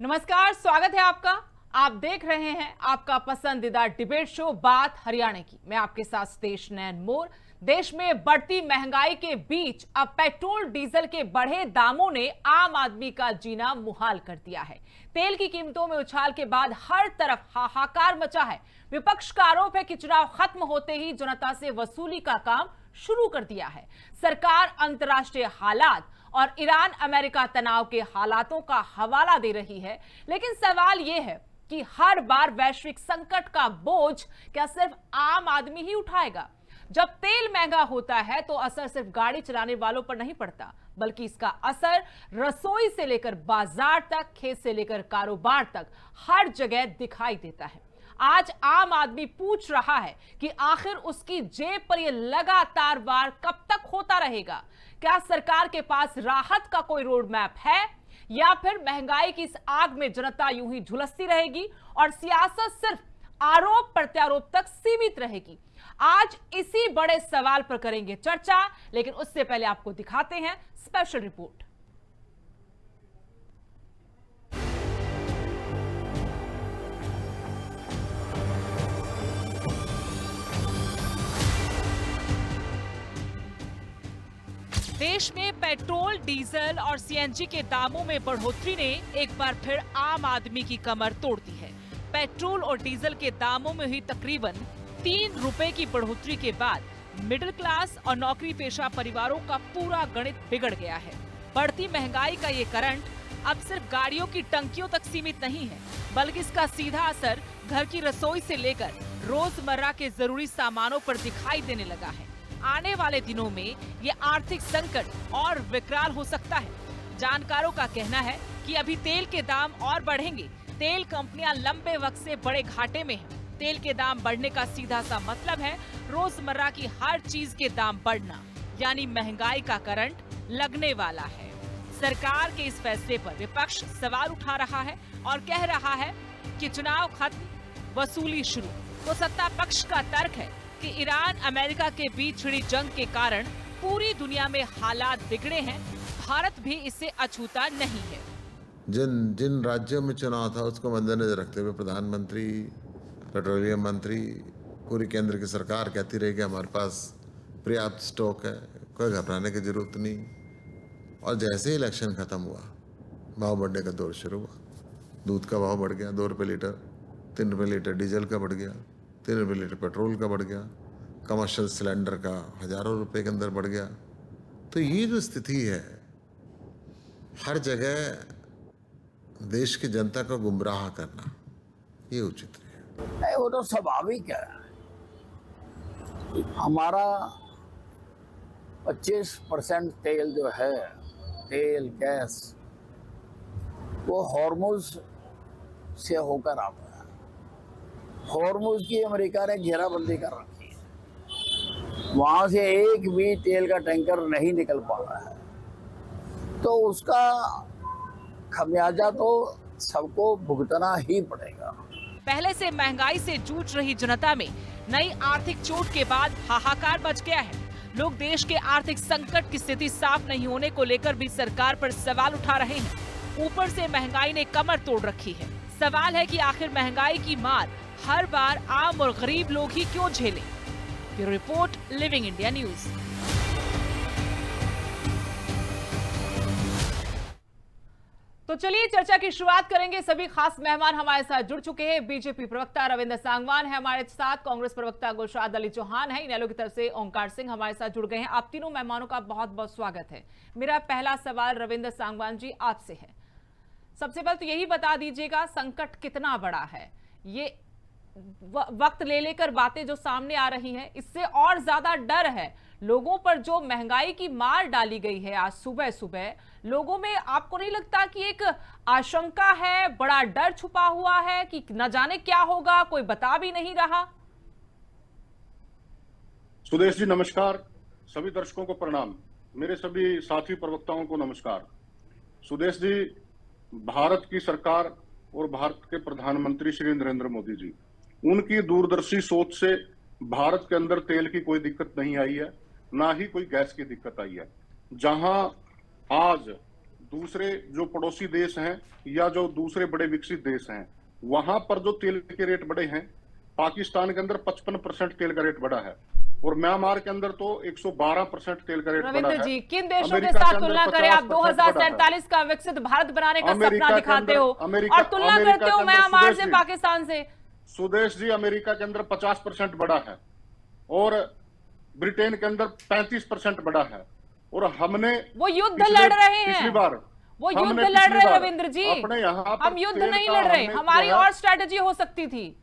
नमस्कार, स्वागत है आपका। आप देख रहे हैं आपका पसंदीदा डिबेट शो बात हरियाणा की। मैं आपके साथ सतेश नैन मोर। देश में बढ़ती महंगाई के बीच अब पेट्रोल डीजल के बढ़े दामों ने आम आदमी का जीना मुहाल कर दिया है। तेल की कीमतों में उछाल के बाद हर तरफ हाहाकार मचा है। विपक्ष का आरोप है कि चुनाव खत्म होते ही जनता से वसूली का काम शुरू कर दिया है। सरकार अंतर्राष्ट्रीय हालात और ईरान अमेरिका तनाव के हालातों का हवाला दे रही है, लेकिन सवाल यह है कि हर बार वैश्विक संकट का बोझ क्या सिर्फ आम आदमी ही उठाएगा? जब तेल महंगा होता है तो असर सिर्फ गाड़ी चलाने वालों पर नहीं पड़ता, बल्कि इसका असर रसोई से लेकर बाजार तक, खेत से लेकर कारोबार तक हर जगह दिखाई देता है। आज आम आदमी पूछ रहा है कि आखिर उसकी जेब पर यह लगातार वार कब तक होता रहेगा? क्या सरकार के पास राहत का कोई रोड मैप है, या फिर महंगाई की इस आग में जनता यूं ही झुलसती रहेगी और सियासत सिर्फ आरोप प्रत्यारोप तक सीमित रहेगी? आज इसी बड़े सवाल पर करेंगे चर्चा, लेकिन उससे पहले आपको दिखाते हैं स्पेशल रिपोर्ट। देश में पेट्रोल, डीजल और सीएनजी के दामों में बढ़ोतरी ने एक बार फिर आम आदमी की कमर तोड़ दी है। पेट्रोल और डीजल के दामों में हुई तकरीबन 3 रुपए की बढ़ोतरी के बाद मिडिल क्लास और नौकरी पेशा परिवारों का पूरा गणित बिगड़ गया है। बढ़ती महंगाई का ये करंट अब सिर्फ गाड़ियों की टंकियों तक सीमित नहीं है, बल्कि इसका सीधा असर घर की रसोई से लेकर रोजमर्रा के जरूरी सामानों पर दिखाई देने लगा है। आने वाले दिनों में ये आर्थिक संकट और विकराल हो सकता है। जानकारों का कहना है कि अभी तेल के दाम और बढ़ेंगे। तेल कंपनियां लंबे वक्त से बड़े घाटे में हैं। तेल के दाम बढ़ने का सीधा सा मतलब है रोजमर्रा की हर चीज के दाम बढ़ना, यानी महंगाई का करंट लगने वाला है। सरकार के इस फैसले पर विपक्ष सवाल उठा रहा है और कह रहा है कि चुनाव खत्म, वसूली शुरू। तो सत्ता पक्ष का तर्क है कि ईरान अमेरिका के बीच छिड़ी जंग के कारण पूरी दुनिया में हालात बिगड़े हैं, भारत भी इससे अछूता नहीं है। जिन राज्यों में चुनाव था उसको मद्देनजर रखते हुए प्रधानमंत्री, पेट्रोलियम मंत्री, पूरी केंद्र की सरकार कहती रही कि हमारे पास पर्याप्त स्टॉक है, कोई घबराने की जरूरत नहीं। और जैसे ही इलेक्शन खत्म हुआ, भाव बढ़ने का दौर शुरू हुआ। दूध का भाव बढ़ गया 2 रुपये लीटर, 3 रुपये लीटर डीजल का बढ़ गया, 3 रुपये लीटर पेट्रोल का बढ़ गया, कमर्शियल सिलेंडर का हजारों रुपए के अंदर बढ़ गया। तो ये जो स्थिति है, हर जगह देश की जनता को गुमराह करना ये उचित नहीं। वो तो स्वाभाविक है। हमारा 25% तेल जो है, तेल गैस, वो हॉर्मुज से होकर आता है। हॉर्मुज की अमेरिका ने घेराबंदी कर रखी है, वहां से एक भी तेल का टैंकर नहीं निकल पा रहा है। तो उसका खमियाजा तो सबको भुगतना ही पड़ेगा। पहले से महंगाई से जूझ रही जनता में नई आर्थिक चोट के बाद हाहाकार मच गया है। लोग देश के आर्थिक संकट की स्थिति साफ नहीं होने को लेकर भी सरकार पर सवाल उठा रहे हैं। ऊपर से महंगाई ने कमर तोड़ रखी है। सवाल है कि आखिर महंगाई की मार हर बार आम और गरीब लोग ही क्यों झेलें? Bureau report, Living India News. तो चलिए चर्चा की शुरुआत करेंगे। सभी खास मेहमान हमारे साथ जुड़ चुके हैं। बीजेपी प्रवक्ता रविंद्र सांगवान है हमारे साथ, कांग्रेस प्रवक्ता गुलशाद अली चौहान है, इनेलो की तरफ से ओंकार सिंह हमारे साथ जुड़ गए हैं। आप तीनों मेहमानों का बहुत बहुत स्वागत है। मेरा पहला सवाल रविंद्र सांगवान जी आपसे है। सबसे पहले तो यही बता दीजिएगा, संकट कितना बड़ा है? ये वक्त ले लेकर बातें जो सामने आ रही हैं, इससे और ज्यादा डर है लोगों पर जो महंगाई की मार डाली गई है आज सुबह सुबह। लोगों में आपको नहीं लगता कि एक आशंका है, बड़ा डर छुपा हुआ है कि न जाने क्या होगा, कोई बता भी नहीं रहा? सुदेश जी नमस्कार, सभी दर्शकों को प्रणाम, मेरे सभी साथी प्रवक्ताओं को नमस्कार। सुदेश जी, भारत की सरकार और भारत के प्रधानमंत्री श्री नरेंद्र मोदी जी, उनकी दूरदर्शी सोच से भारत के अंदर तेल की कोई दिक्कत नहीं आई है, ना ही कोई गैस की दिक्कत आई है। जहां आज दूसरे जो पड़ोसी देश हैं या जो दूसरे बड़े विकसित देश हैं, वहां पर जो तेल के रेट बढ़े हैं, पाकिस्तान के अंदर 55% तेल का रेट बढ़ा है और म्यांमार के अंदर तो 112% तेल का रेट बढ़ा रविंद्र है। जी, किन देशों के अमेरिका साथ के अंदर तुलना करें? आप 50% बढ़ा है। 2047 का विकसित भारत बनाने का अमेरिका सपना के दिखाते अंदर- हो अमेरिका- और तुलना अमेरिका करते हो के अंदर म्यांमार से, सुदेश जी, पाकिस्तान से। सुदेश जी, अमेरिका के अंदर 50% बढ़ा है और ब्रिटेन के अंदर 35% बढ़ा है और हमने वो युद्ध पिछले- लड़ रहे हैं, पिछली बार वो हमने युद्ध पिछली लड़ रहे हैं बार रविंद्र जी। अपने यहाँ पर हम युद्ध तेल नहीं का लड़ रहे, हमने हमारी जो है- और स्ट्रेटेजी हो सकती थी।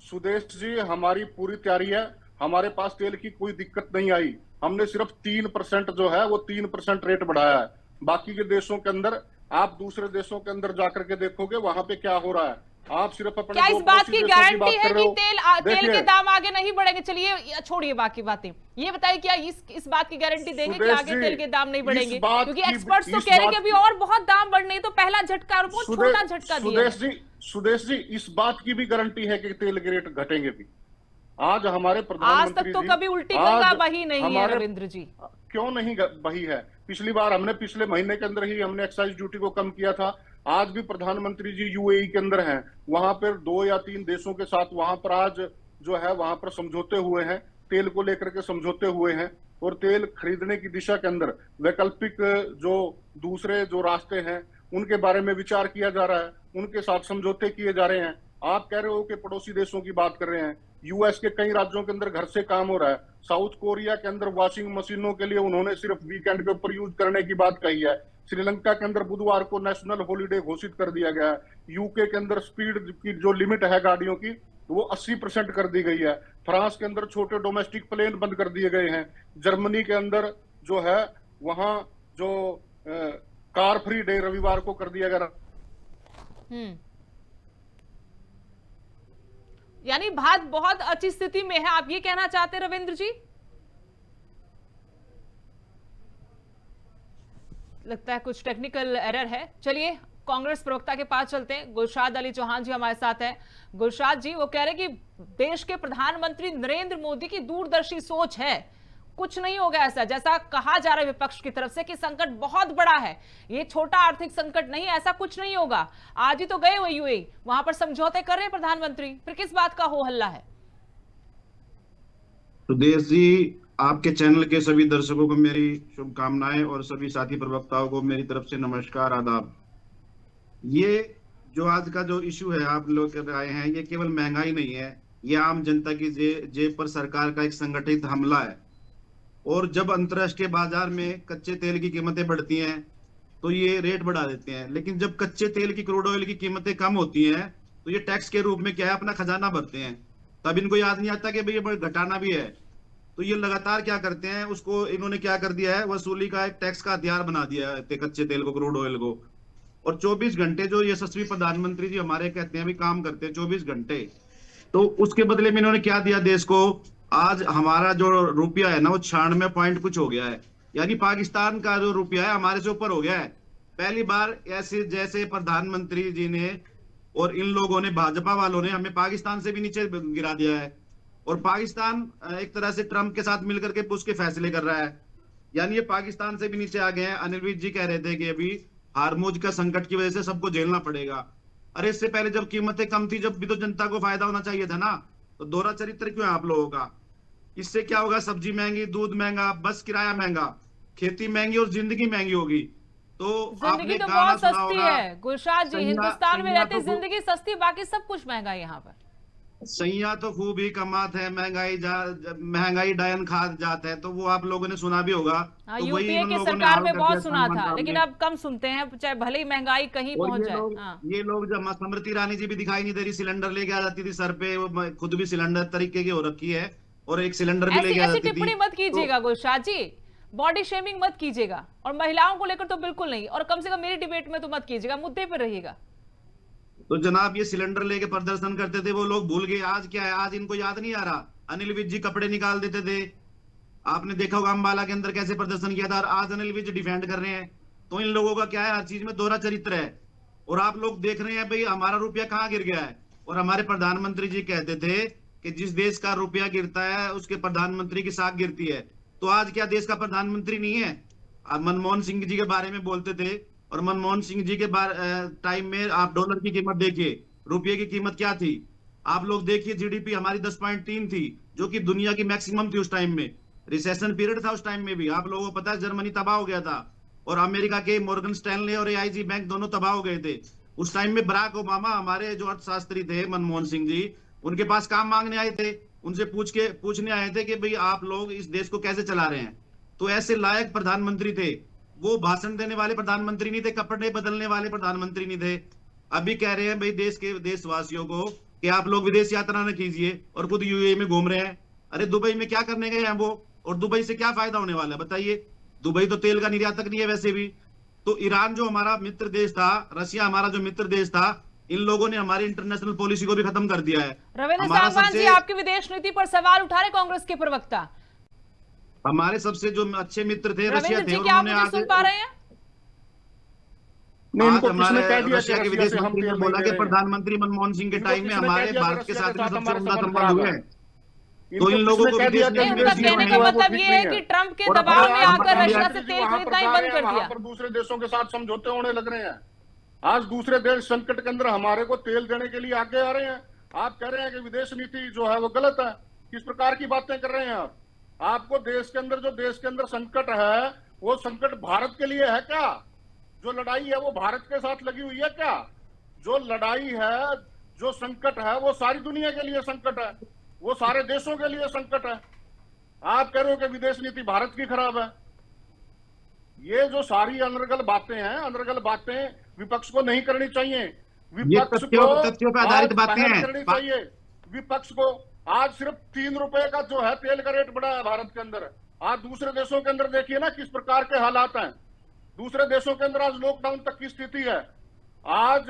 सुदेश जी, हमारी पूरी तैयारी है, हमारे पास तेल की कोई दिक्कत नहीं आई। हमने सिर्फ 3% जो है वो 3% रेट बढ़ाया है। बाकी के देशों के अंदर, आप दूसरे देशों के अंदर जाकर के देखोगे वहां पे क्या हो रहा है। आप सिर्फ अपने क्या दो इस बात पड़ोसी की देशों गारंटी बात है कर रहे कि हो। तेल के देखिए, दाम आगे नहीं बढ़ेंगे? चलिए छोड़िए बाकी बातें, ये बताइए क्या इस बात की गारंटी देंगे कि सुदेश आगे जी, तेल के दाम नहीं इस बढ़ेंगे? बात क्योंकि की- एक्सपर्ट्स तो इस कह रहे हैं कि बात अभी की- और बहुत दाम बढ़ने हैं, तो पहला झटका और बहुत छोटा झटका दिया है। सुदेश जी, इस बात की भी गारंटी है कि तेल के रेट घटेंगे भी। आज हमारे आज प्रधानमंत्री तक तो जी- कभी उल्टी आज गंगा बही नहीं है हमारे- रविंद्र जी। क्यों नहीं बही है? पिछली बार हमने पिछले महीने के अंदर ही हमने एक्साइज ड्यूटी को कम किया था। आज भी प्रधानमंत्री जी यूएई के अंदर हैं, वहां पर 2 या 3 देशों के साथ वहां पर आज जो है वहां पर समझौते हुए हैं, तेल को लेकर के समझौते हुए हैं और तेल खरीदने की दिशा के अंदर वैकल्पिक जो दूसरे जो रास्ते हैं उनके बारे में विचार किया जा रहा है, उनके साथ समझौते किए जा रहे हैं। आप कह रहे हो कि पड़ोसी देशों की बात कर रहे हैं, यूएस के कई राज्यों के अंदर घर से काम हो रहा है। साउथ कोरिया के अंदर वॉशिंग मशीनों के लिए उन्होंने सिर्फ वीकेंड के ऊपर यूज करने की बात कही है। श्रीलंका के अंदर बुधवार को नेशनल हॉलिडे घोषित कर दिया गया है। यूके के अंदर स्पीड की जो लिमिट है गाड़ियों की वो 80% कर दी गई है। फ्रांस के अंदर छोटे डोमेस्टिक प्लेन बंद कर दिए गए हैं। जर्मनी के अंदर जो है वहां जो कार फ्री डे रविवार को कर दिया गया। यानी भारत बहुत अच्छी स्थिति में है, आप ये कहना चाहते हैं रविंद्र जी? लगता है कुछ टेक्निकल एरर है। चलिए कांग्रेस प्रवक्ता के पास चलते हैं। गुलशाद अली चौहान जी हमारे साथ हैं। गुलशाद जी, वो कह रहे हैं कि देश के प्रधानमंत्री नरेंद्र मोदी की दूरदर्शी सोच है, कुछ नहीं होगा ऐसा जैसा कहा जा रहा है विपक्ष की तरफ से कि संकट बहुत बड़ा है, ये छोटा आर्थिक संकट नहीं, ऐसा कुछ नहीं होगा। आज ही तो गए हुए यूएई, वहां पर समझौते कर रहे हैं प्रधानमंत्री, फिर किस बात का हो हल्ला है? सुदेश जी, आपके चैनल के सभी दर्शकों को मेरी शुभकामनाएं और सभी साथी प्रवक्ताओं को मेरी तरफ से नमस्कार, आदाब। ये जो आज का जो इशू है आप लोग कर आए हैं, ये केवल महंगाई नहीं है, ये आम जनता की जेब पर सरकार का एक संगठित हमला है। और जब अंतर्राष्ट्रीय बाजार में कच्चे तेल की कीमतें बढ़ती हैं तो ये रेट बढ़ा देते हैं, लेकिन जब कच्चे तेल की, क्रूड ऑयल की कीमतें कम होती हैं तो ये टैक्स के रूप में क्या है, अपना खजाना भरते हैं। तब इनको याद नहीं आता कि भाई ये घटाना भी है, तो ये लगातार क्या करते हैं, उसको इन्होंने क्या कर दिया है, वसूली का एक टैक्स का हथियार बना दिया है कच्चे तेल को, क्रूड ऑयल को। और 24 घंटे जो यशस्वी प्रधानमंत्री जी हमारे कहते हैं भी काम करते हैं 24 घंटे, तो उसके बदले में इन्होंने क्या दिया देश को? आज हमारा जो रुपया है ना वो 96 पॉइंट कुछ हो गया है, यानी पाकिस्तान का जो रुपया है हमारे से ऊपर हो गया है। पहली बार ऐसे जैसे प्रधानमंत्री जी ने और इन लोगों ने, भाजपा वालों ने हमें पाकिस्तान से भी नीचे गिरा दिया है। और पाकिस्तान एक तरह से ट्रंप के साथ मिलकर के उसके फैसले कर रहा है, यानी ये पाकिस्तान से भी नीचे आ गए हैं। अनिल विज जी कह रहे थे कि अभी हार्मोज का संकट की वजह से सबको झेलना पड़ेगा। अरे इससे पहले जब कीमतें कम थी, जब भी तो जनता को फायदा होना चाहिए था ना, तो दोहरा चरित्र क्यों है आप लोगों का? इससे क्या होगा? सब्जी महंगी, दूध महंगा, बस किराया महंगा, खेती महंगी और जिंदगी महंगी होगी। तो जिंदगी तो बहुत सस्ती है गुलशाद जी, हिंदुस्तान में रहते जिंदगी सस्ती, बाकी सब कुछ महंगा है यहाँ पर। सैया तो खूब ही कमात है, महंगाई डायन खा जाता है, तो वो आप लोगों ने सुना भी होगा। तो यूपीए की सरकार में बहुत सुना था, लेकिन अब कम सुनते हैं, चाहे भले ही महंगाई कहीं पहुंच जाए। ये लोग जब स्मृति ईरानी जी भी दिखाई नहीं दे रही, सिलेंडर लेके आ जाती थी सर पे, वो खुद भी सिलेंडर तरीके की हो रखी है और एक सिलेंडर भी लेके आ जाती थी। टिप्पणी मत कीजिएगा गुलशाद जी, बॉडी शेमिंग मत कीजिएगा, और महिलाओं को लेकर तो बिल्कुल नहीं, और कम से कम मेरी डिबेट में तो मत कीजिएगा, मुद्दे पर रहिएगा। तो जनाब ये सिलेंडर लेके प्रदर्शन करते थे, वो लोग भूल गए। आज क्या है, आज इनको याद नहीं आ रहा। अनिल विज जी कपड़े निकाल देते थे, आपने देखा होगा अम्बाला के अंदर कैसे प्रदर्शन किया था, और आज अनिल विज डिफेंड कर रहे हैं। तो इन लोगों का क्या है, हर चीज में दोहरा चरित्र है। और आप लोग देख रहे हैं भाई हमारा रुपया कहाँ गिर गया है, और हमारे प्रधानमंत्री जी कहते थे कि जिस देश का रुपया गिरता है उसके प्रधानमंत्री की साख गिरती है। तो आज क्या देश का प्रधानमंत्री नहीं है? मनमोहन सिंह जी के बारे में बोलते थे, और मनमोहन सिंह जी के टाइम में आप डॉलर की कीमत देखिए, रुपये की कीमत क्या थी। आप लोग देखिए जीडीपी हमारी 10.3 थी, जो कि दुनिया की मैक्सिमम थी उस टाइम में। रिसेशन पीरियड था उस टाइम में भी, आप लोगों को पता है जर्मनी तबाह हो गया था, और अमेरिका के मॉर्गन स्टैनले और एआईजी बैंक दोनों तबाह हो गए थे। उस टाइम में बराक ओबामा, हमारे जो अर्थशास्त्री थे मनमोहन सिंह जी, उनके पास काम मांगने आए थे, उनसे पूछने आए थे कि भाई आप लोग इस देश को कैसे चला रहे हैं। तो ऐसे लायक प्रधानमंत्री थे वो, भाषण देने वाले प्रधानमंत्री नहीं थे, कपड़े बदलने वाले प्रधानमंत्री नहीं थे। अभी कह रहे हैं भाई देश के देशवासियों को कि आप लोग विदेश यात्रा न कीजिए, और खुद यूएई में घूम रहे हैं। अरे दुबई में क्या करने गए हैं वो, और दुबई से क्या फायदा होने वाला है बताइए। दुबई तो तेल का निर्यातक नहीं है वैसे भी। तो ईरान जो हमारा मित्र देश था, रशिया हमारा जो मित्र देश था, इन लोगों ने हमारी इंटरनेशनल पॉलिसी को भी खत्म कर दिया है। रविंद्र सांगवान जी, आपकी विदेश नीति पर सवाल उठा रहे कांग्रेस के प्रवक्ता। हमारे सबसे जो अच्छे मित्र थे रशिया थे, क्या आप मुझे सुन पा रहे हैं? इनको हमारे किसने कह दिया रशिया के विदेश मंत्री ने बोला कि प्रधानमंत्री मनमोहन सिंह के टाइम में हमारे भारत के साथ सबसे उम्दा संबंध हुए हैं। तो इन लोगों को नहीं, उनका कहने का मतलब ये है कि ट्रंप के दबाव में आकर रशिया से तेल खरीदना ही बंद कर दिया। पर दूसरे देशों के साथ समझौते होने लग रहे हैं। आज दूसरे देश संकट के अंदर हमारे को तेल देने के लिए आगे आ रहे हैं। आप कह रहे हैं कि विदेश नीति जो है वो गलत है। किस प्रकार की बातें कर रहे हैं आप? आपको देश के अंदर संकट है, वो संकट भारत के लिए है क्या? जो लड़ाई है वो भारत के साथ लगी हुई है क्या? जो लड़ाई है, जो संकट है, वो सारी दुनिया के लिए संकट है, वो सारे देशों के लिए संकट है। आप कह रहे हो कि विदेश नीति भारत की खराब है। ये जो सारी अनर्गल बातें हैं, अनर्गल बातें विपक्ष को नहीं करनी चाहिए। विपक्ष को तथ्यों पर आधारित बातें हैं करनी चाहिए। विपक्ष को आज सिर्फ 3 रुपए का जो है तेल का रेट बढ़ा है भारत के अंदर। आज दूसरे देशों के अंदर देखिए ना किस प्रकार के हालात हैं। दूसरे देशों के अंदर आज लॉकडाउन तक की स्थिति है। आज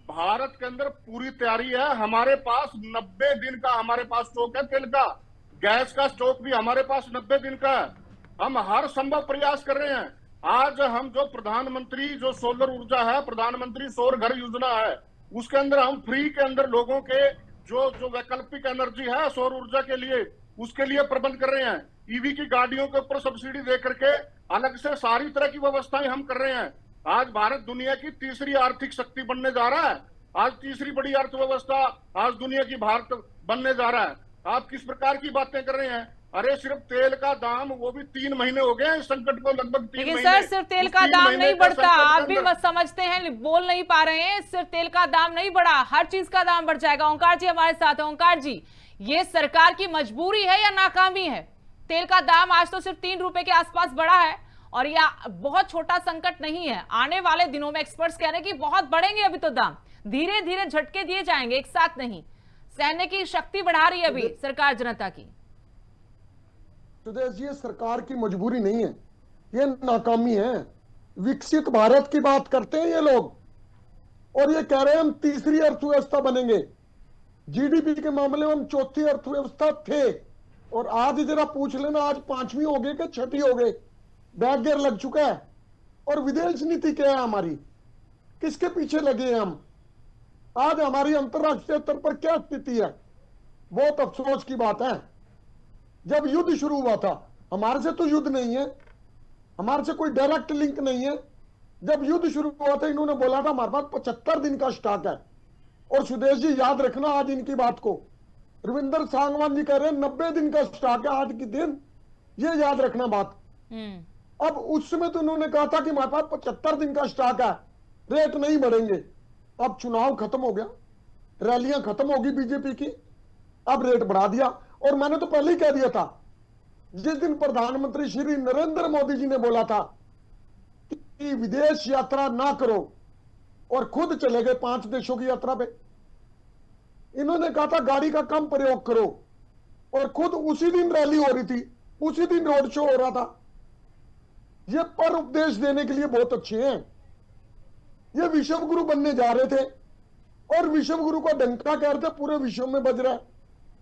भारत के अंदर पूरी तैयारी है। हमारे पास 90 दिन का हमारे पास स्टॉक है तेल का। गैस का स्टॉक भी हमारे पास 90 दिन का है। हम हर संभव प्रयास कर रहे हैं। आज हम जो प्रधानमंत्री जो सोलर ऊर्जा है, प्रधानमंत्री सौर घर योजना है, उसके अंदर हम फ्री के अंदर लोगों के जो वैकल्पिक एनर्जी है सौर ऊर्जा के लिए, उसके लिए प्रबंध कर रहे हैं। ईवी की गाड़ियों के ऊपर सब्सिडी दे करके अलग से सारी तरह की व्यवस्थाएं हम कर रहे हैं। आज भारत दुनिया की तीसरी आर्थिक शक्ति बनने जा रहा है। आज तीसरी बड़ी अर्थव्यवस्था आज दुनिया की भारत बनने जा रहा है। आप किस प्रकार की बातें कर रहे हैं? अरे सिर्फ तेल का दाम, वो भी 3 महीने हो गए संकट को, लगभग 3 लेकिन महीने। सर सिर्फ तेल का दाम नहीं बढ़ता, आप भी मत समझते हैं, बोल नहीं पा रहे हैं। सिर्फ तेल का दाम नहीं बढ़ा, हर चीज का दाम बढ़ जाएगा। ओंकार जी हमारे साथ है। ओंकार जी, ये सरकार की मजबूरी है या नाकामी है? तेल का दाम आज तो सिर्फ 3 रुपए के आसपास बढ़ा है, और यह बहुत छोटा संकट नहीं है। आने वाले दिनों में एक्सपर्ट्स कह रहे हैं कि बहुत बढ़ेंगे अभी तो दाम, धीरे धीरे झटके दिए जाएंगे, एक साथ नहीं। सहने की शक्ति बढ़ा रही है अभी सरकार जनता की। सुदेश, ये सरकार की मजबूरी नहीं है, ये नाकामी है। विकसित भारत की बात करते हैं ये लोग, और ये कह रहे हैं हम तीसरी अर्थव्यवस्था बनेंगे। जीडीपी के मामले में हम चौथी अर्थव्यवस्था थे, और आज जरा पूछ लेना आज 5वीं हो गए कि 6ठी हो गए। बैक गियर लग चुका है। और विदेश नीति क्या है हमारी, किसके पीछे लगे हैं हम? आज हमारी अंतरराष्ट्रीय स्तर पर क्या स्थिति है? बहुत अफसोस की बात है। जब युद्ध शुरू हुआ था, हमारे से तो युद्ध नहीं है, हमारे से कोई डायरेक्ट लिंक नहीं है। जब युद्ध शुरू हुआ था इन्होंने बोला था हमारे पास 75 दिन का स्टॉक है। और सुदेश जी याद रखना आज इनकी बात को, रविंद्र सांगवान जी कह रहे हैं 90 दिन का स्टॉक है आज के दिन, ये याद रखना बात। अब उस समय तो इन्होंने कहा था कि हमारे पास 75 दिन का स्टॉक है, रेट नहीं बढ़ेंगे। अब चुनाव खत्म हो गया, रैलियां खत्म होगी बीजेपी की, अब रेट बढ़ा दिया। और मैंने तो पहले ही कह दिया था, जिस दिन प्रधानमंत्री श्री नरेंद्र मोदी जी ने बोला था कि विदेश यात्रा ना करो, और खुद चले गए 5 देशों की यात्रा पे। इन्होंने कहा था गाड़ी का कम प्रयोग करो, और खुद उसी दिन रैली हो रही थी, उसी दिन रोड शो हो रहा था। ये पर उपदेश देने के लिए बहुत अच्छे हैं। ये विश्व गुरु बनने जा रहे थे, और विश्व गुरु का डंका कह रहे थे पूरे विश्व में बज रहा है।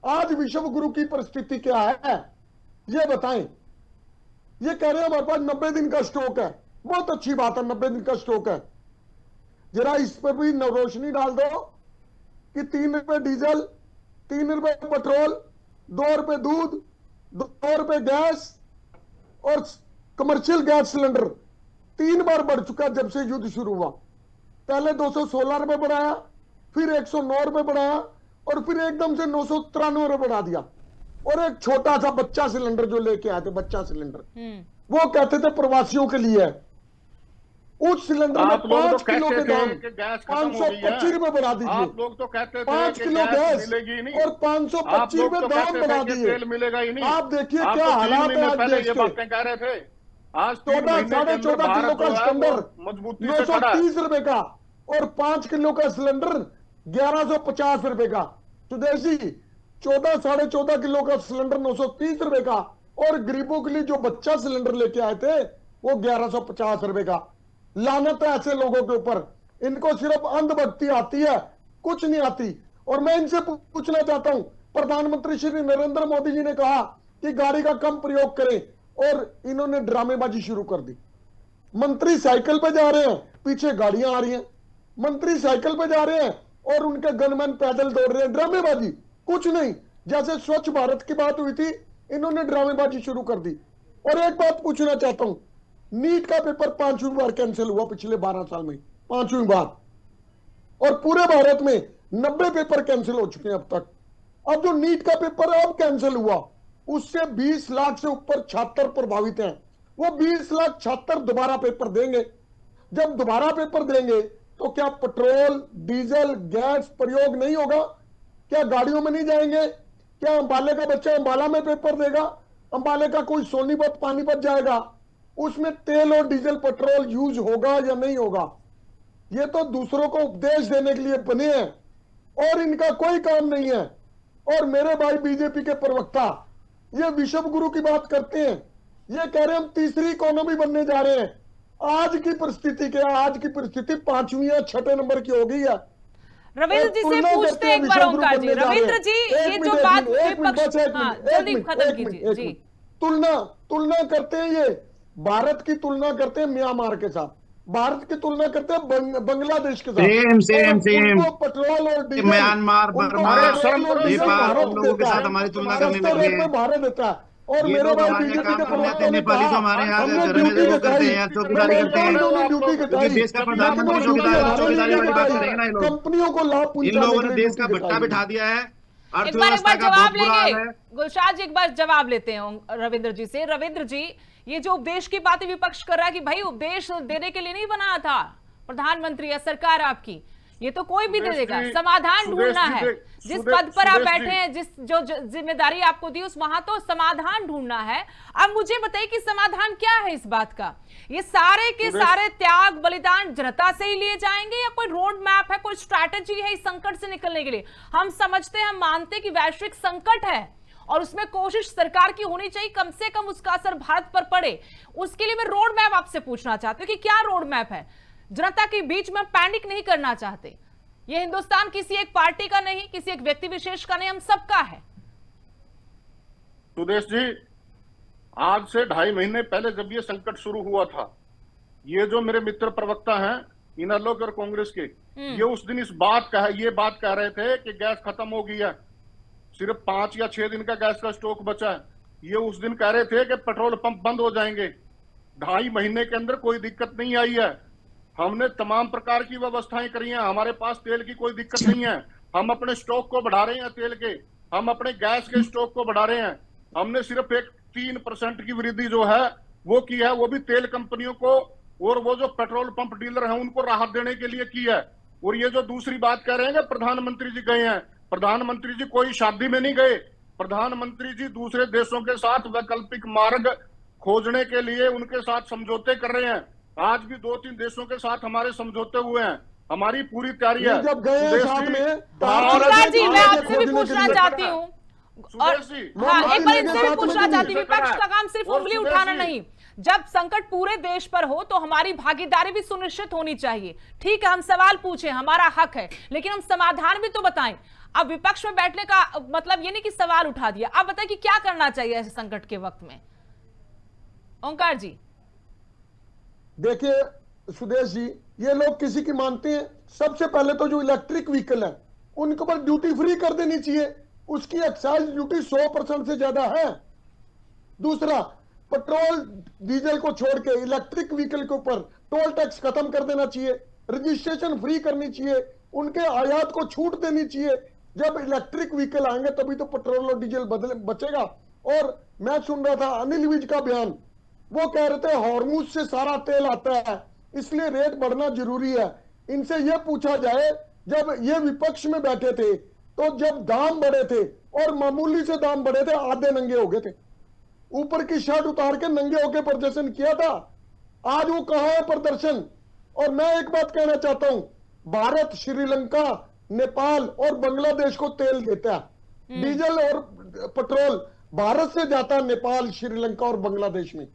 आज विश्व गुरु की परिस्थिति क्या है ये बताएं। ये कह रहे हैं हमारे पास 90 दिन का स्टॉक है, बहुत अच्छी बात है, 90 दिन का स्टॉक है। जरा इस पर भी रोशनी डाल दो कि 3 रुपए डीजल, 3 रुपए पेट्रोल, 2 रुपए दूध, 2 रुपए गैस, और कमर्शियल गैस सिलेंडर 3 बार बढ़ चुका जब से युद्ध शुरू हुआ। पहले 216 रुपए बढ़ाया, फिर 109 रुपए बढ़ाया और फिर एकदम से 993 रुपए बढ़ा दिया। और एक छोटा सा बच्चा सिलेंडर जो लेके आए थे, बच्चा सिलेंडर, वो कहते थे प्रवासियों के लिए है। उस सिलेंडर में आप लोग 5 तो किलो के कहते दाम थे कि गैस खत्म हो गई है। 525 रुपए बढ़ा दीजिए। आप लोग तो कहते थे 5 कि किलो गैस मिलेगी ही नहीं और 525 आप लोग रुपए तो दाम कहते बढ़ा थे कि दिए। तेल मिलेगा ही नहीं। आप देखिए आप क्या तो 3 हालात है महीने आज पहले देश ये के। बातें कह रहे थे। आज 3 14 महीने के साढ़े अंदर 14 किलो भारत का जो है सिलेंडर वो मजबूती से खड़ा है। 930 रुपए का और 5 किलो का सिलेंडर 1150 रुपए का। सुदेश जी 14 साढ़े 14 किलो का सिलेंडर 930 रुपए का और गरीबों के लिए जो बच्चा सिलेंडर लेके आए थे वो 1150 रुपए का। लानत है ऐसे लोगों के ऊपर, इनको सिर्फ अंधभक्ति आती है, कुछ नहीं आती। और मैं इनसे पूछना चाहता हूं, प्रधानमंत्री श्री नरेंद्र मोदी जी ने कहा कि गाड़ी का कम प्रयोग करें और इन्होंने ड्रामेबाजी शुरू कर दी। मंत्री साइकिल पे जा रहे हैं, पीछे गाड़ियां आ रही हैं। मंत्री साइकिल पे जा रहे हैं और उनके गनमैन पैदल दौड़ रहे हैं। ड्रामेबाजी कुछ नहीं। जैसे स्वच्छ भारत की बात हुई थी, इन्होंने ड्रामेबाजी शुरू कर दी। और एक बात पूछना चाहता हूं, नीट का पेपर 5वीं बार कैंसिल हुआ पिछले 12 साल में, 5वीं बार। और पूरे भारत में 90 पेपर कैंसिल हो चुके हैं अब तक। अब जो नीट का पेपर अब कैंसिल हुआ, उससे 20 लाख से ऊपर छात्र प्रभावित हैं। वो 20 लाख छात्र दोबारा पेपर देंगे। जब दोबारा पेपर देंगे तो क्या पेट्रोल, डीजल, गैस प्रयोग नहीं होगा? क्या गाड़ियों में नहीं जाएंगे? क्या अंबाले का बच्चा अंबाला में पेपर देगा? अंबाले का कोई सोनीपत, पानीपत जाएगा? उसमें तेल और डीजल पेट्रोल यूज होगा या नहीं होगा? ये तो दूसरों को उपदेश देने के लिए बने हैं और इनका कोई काम नहीं है। और मेरे भाई बीजेपी के प्रवक्ता ये विश्व गुरु की बात करते हैं, ये कह रहे हैं हम तीसरी इकोनॉमी बनने जा रहे हैं। आज की परिस्थिति क्या है? आज की परिस्थिति 5वीं या 6ठे नंबर की हो गई है। रविंद्र जी से पूछते हैं एक बार ओंकार जी। रविंद्र जी, ये जो बात विपक्ष, हाँ जल्दी खत्म कीजिए जी। तुलना करते हैं, ये भारत की तुलना करते हैं म्यांमार के साथ, भारत की तुलना करते हैं बांग्लादेश के साथ। सेम पेट्रोल और डीजल, म्यांमार, बर्मा, नेपाल, उन लोगों के साथ हमारी तुलना करने लगे हैं। भारत देता है। और ये मेरे लोग भाई हमारे बीजेपी काम के करने आते प्रवक्ता हैं, ने नेपाली तो कहा हमारे यहाँ हमने घर में ड्यूटी वो करते दिखाई, हैं, चौकीदारी करते हैं। इन्होंने ड्यूटी दिखाई, देश का प्रधानमंत्री चौकीदारी वाली बात करेंगे ना ये लोग। कंपनियों को लाभ इन पहुंचाने लोगों के ने लिए देश का ड्यूटी भट्टा दिखाई। बिठा दिया है। एक बार अर्थव्यवस्था का जवाब बहुत बुरा हाल लेंगे है। गुलशाद जी, एक बार जवाब लेते हैं रविंद्र जी से। रविंद्र जी, ये जो उपदेश की बातें विपक्ष कर रहा है कि भाई उपदेश देने के लिए नहीं बना था प्रधानमंत्री या सरकार आपकी, ये तो कोई भी दे देगा। समाधान ढूंढना है, जिस पद पर आप बैठे हैं, जिस जो जिम्मेदारी आपको दी उस वहां तो समाधान ढूंढना है। अब मुझे बताइए कि समाधान क्या है इस बात का? ये सारे के सारे त्याग बलिदान जनता से ही लिए जाएंगे या कोई रोड मैप है, कोई स्ट्रैटेजी है इस संकट से निकलने के लिए? हम समझते हैं, हम मानते हैं कि वैश्विक संकट है और उसमें कोशिश सरकार की होनी चाहिए कम से कम उसका असर भारत पर पड़े। उसके लिए मैं रोड मैप आपसे पूछना चाहती हूँ कि क्या रोड मैप है? जनता के बीच में पैनिक नहीं करना चाहते। ये हिंदुस्तान किसी एक पार्टी का नहीं, किसी एक व्यक्ति विशेष का नहीं, हम सबका है। सुदेश जी, आज से 2.5 महीने पहले जब ये संकट शुरू हुआ था, ये जो मेरे मित्र प्रवक्ता हैं इनरलोक और कांग्रेस के, ये उस दिन ये बात कह रहे थे कि गैस खत्म हो गई है, सिर्फ 5 या 6 दिन का गैस का स्टॉक बचा है। ये उस दिन कह रहे थे कि पेट्रोल पंप बंद हो जाएंगे। 2.5 महीने के अंदर कोई दिक्कत नहीं आई है। हमने तमाम प्रकार की व्यवस्थाएं करी हैं, हमारे पास तेल की कोई दिक्कत नहीं है। हम अपने स्टॉक को बढ़ा रहे हैं तेल के, हम अपने गैस के स्टॉक को बढ़ा रहे हैं। हमने सिर्फ एक 3% की वृद्धि जो है वो की है, वो भी तेल कंपनियों को और वो जो पेट्रोल पंप डीलर हैं उनको राहत देने के लिए की है। और ये जो दूसरी बात कह रहे हैं कि प्रधानमंत्री जी गए हैं, प्रधानमंत्री जी कोई शादी में नहीं गए। प्रधानमंत्री जी दूसरे देशों के साथ वैकल्पिक मार्ग खोजने के लिए उनके साथ समझौते कर रहे हैं। आज भी 2-3 देशों के साथ हमारे समझौते हुए हैं। हमारी पूरी तैयारी है। जब गए हैं साथ में ओंकार जी, मैं आपसे भी पूछना चाहती हूँ और हाँ, एक बार इनसे भी पूछना चाहती हूँ, विपक्ष का काम सिर्फ उंगली उठाना नहीं। जब संकट पूरे देश पर हो तो हमारी भागीदारी भी सुनिश्चित होनी चाहिए। ठीक है, हम सवाल पूछे, हमारा हक है, लेकिन हम समाधान भी तो बताएं। अब विपक्ष में बैठने का मतलब ये नहीं कि सवाल उठा दिया। आप बताएं कि क्या करना चाहिए ऐसे संकट के वक्त में? ओंकार जी देखिए सुदेश जी, ये लोग किसी की मानते हैं? सबसे पहले तो जो इलेक्ट्रिक व्हीकल है उनके ऊपर ड्यूटी फ्री कर देनी चाहिए। उसकी एक्साइज ड्यूटी 100% से ज्यादा है। दूसरा, पेट्रोल डीजल को छोड़ के इलेक्ट्रिक व्हीकल के ऊपर टोल टैक्स खत्म कर देना चाहिए, रजिस्ट्रेशन फ्री करनी चाहिए, उनके आयात को छूट देनी चाहिए। जब इलेक्ट्रिक व्हीकल आएंगे तभी तो पेट्रोल और डीजल बचेगा। और मैं सुन रहा था अनिल विज का बयान, वो कह रहे थे हॉर्मुज से सारा तेल आता है इसलिए रेट बढ़ना जरूरी है। इनसे यह पूछा जाए, जब ये विपक्ष में बैठे थे तो जब दाम बढ़े थे और मामूली से दाम बढ़े थे, आधे नंगे हो गए थे, ऊपर की शर्ट उतार के नंगे होकर प्रदर्शन किया था। आज वो कहां है प्रदर्शन? और मैं एक बात कहना चाहता हूं, भारत श्रीलंका नेपाल और बांग्लादेश को तेल देता है, डीजल और पेट्रोल भारत से जाता है नेपाल श्रीलंका और बांग्लादेश में,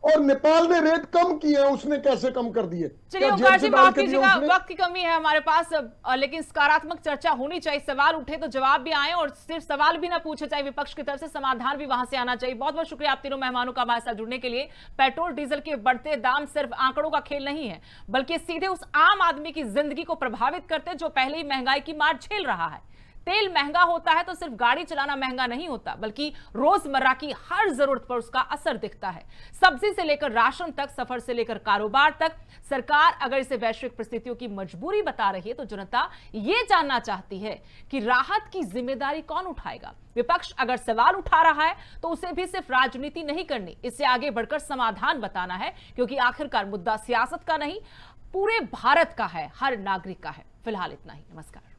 और नेपाल ने रेट कम किए हैं, उसने कैसे कम कर दिए? चलिए ओंकार जी, माफ कीजिएगा, वक्त की कमी है हमारे पास, लेकिन सकारात्मक चर्चा होनी चाहिए, सवाल उठे तो जवाब भी आए और सिर्फ सवाल भी ना पूछे चाहिए, विपक्ष की तरफ से समाधान भी वहां से आना चाहिए। बहुत बहुत शुक्रिया आप तीनों मेहमानों का हमारे साथ जुड़ने के लिए। पेट्रोल डीजल के बढ़ते दाम सिर्फ आंकड़ों का खेल नहीं है, बल्कि सीधे उस आम आदमी की जिंदगी को प्रभावित करते हैं जो पहले ही महंगाई की मार झेल रहा है। तेल महंगा होता है तो सिर्फ गाड़ी चलाना महंगा नहीं होता, बल्कि रोजमर्रा की हर जरूरत पर उसका असर दिखता है। सब्जी से लेकर राशन तक, सफर से लेकर कारोबार तक। सरकार अगर इसे वैश्विक परिस्थितियों की मजबूरी बता रही है तो जनता यह जानना चाहती है कि राहत की जिम्मेदारी कौन उठाएगा। विपक्ष अगर सवाल उठा रहा है तो उसे भी सिर्फ राजनीति नहीं करनी, इससे आगे बढ़कर समाधान बताना है, क्योंकि आखिरकार मुद्दा सियासत का नहीं, पूरे भारत का है, हर नागरिक का है। फिलहाल इतना ही, नमस्कार।